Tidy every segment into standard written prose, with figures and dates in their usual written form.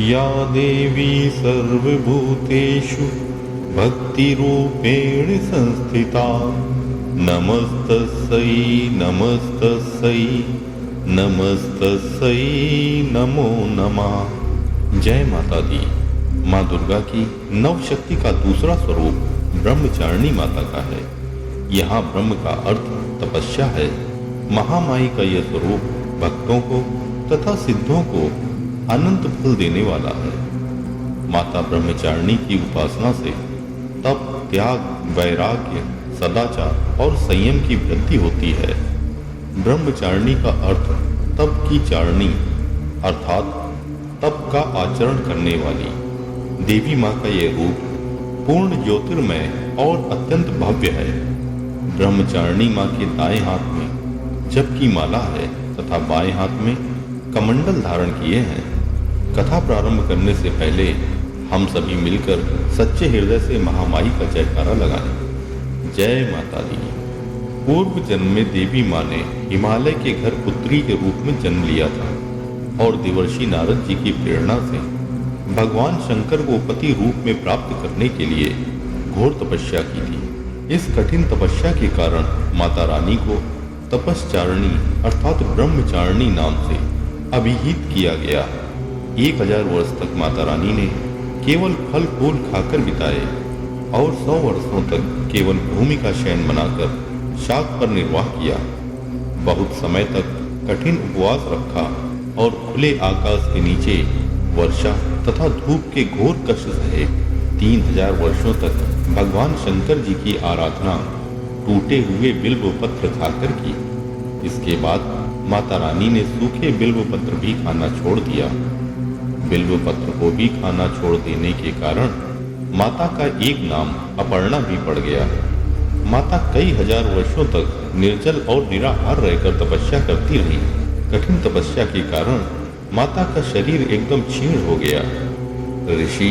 या देवी सर्वभूतेषु भक्तिरूपेण संस्थिता नमस्तस्यै नमस्तस्यै नमस्तस्यै नमो नमः। जय माता दी। माँ दुर्गा की नव शक्ति का दूसरा स्वरूप ब्रह्मचारिणी माता का है। यहाँ ब्रह्म का अर्थ तपस्या है। महामाई का यह स्वरूप भक्तों को तथा सिद्धों को अनंत फल देने वाला है। माता ब्रह्मचारिणी की उपासना से तप, त्याग, वैराग्य, सदाचार और संयम की वृद्धि होती है। ब्रह्मचारिणी का अर्थ तप की चारिणी अर्थात तप का आचरण करने वाली। देवी माँ का यह रूप पूर्ण ज्योतिर्मय और अत्यंत भव्य है। ब्रह्मचारिणी माँ के दाएं हाथ में जप की माला है तथा बाएं हाथ में कमंडल धारण किए हैं। कथा प्रारंभ करने से पहले हम सभी मिलकर सच्चे हृदय से महामाई का जयकारा लगाएं। जय माता दी। पूर्व जन्म में देवी माँ ने हिमालय के घर पुत्री के रूप में जन्म लिया था और देवर्षि नारद जी की प्रेरणा से भगवान शंकर को पति रूप में प्राप्त करने के लिए घोर तपस्या की थी। इस कठिन तपस्या के कारण माता रानी को तपस्चारिणी अर्थात ब्रह्मचारिणी नाम से अभिहित किया गया। 1000 वर्ष तक माता रानी ने केवल फल फूल खाकर बिताए और 100 वर्षों तक केवल भूमि का शयन बनाकर शाक पर निर्वाह किया। बहुत समय तक कठिन उपवास रखा और खुले आकाश के नीचे वर्षा तथा धूप के घोर कष्ट सहे 3000 वर्षों तक भगवान शंकर जी की आराधना टूटे हुए बिल्व पत्र खाकर की। इसके बाद माता रानी ने सूखे बिल्व पत्र भी खाना छोड़ दिया। बिल्व पत्र को भी खाना छोड़ देने के कारण माता का एक नाम अपर्णा भी पड़ गया। माता कई हजार वर्षों तक निर्जल और निराहार रहकर तपस्या करती रही। कठिन तपस्या के कारण माता का शरीर एकदम क्षीण हो गया। ऋषि,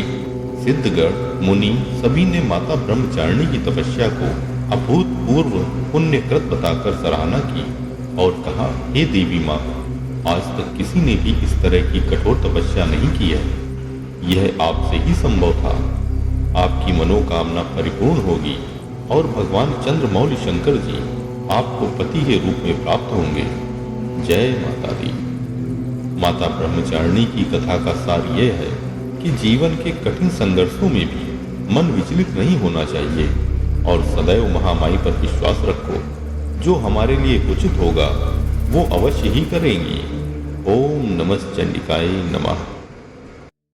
सिद्धगण, मुनि सभी ने माता ब्रह्मचारिणी की तपस्या को अभूतपूर्व पुण्यकृत बताकर सराहना की और कहा, हे देवी माँ, आज तक किसी ने भी इस तरह की कठोर तपस्या नहीं की है। यह आपसे ही संभव था। आपकी मनोकामना परिपूर्ण होगी और भगवान चंद्रमौली शंकर जी आपको पति के रूप में प्राप्त होंगे। जय माता दी। माता ब्रह्मचारिणी की कथा का सार यह है कि जीवन के कठिन संघर्षों में भी मन विचलित नहीं होना चाहिए और सदैव महामाई पर विश्वास रखो। जो हमारे लिए उचित होगा वो अवश्य ही करेंगी। ओम नमः चंडिकाय नमः।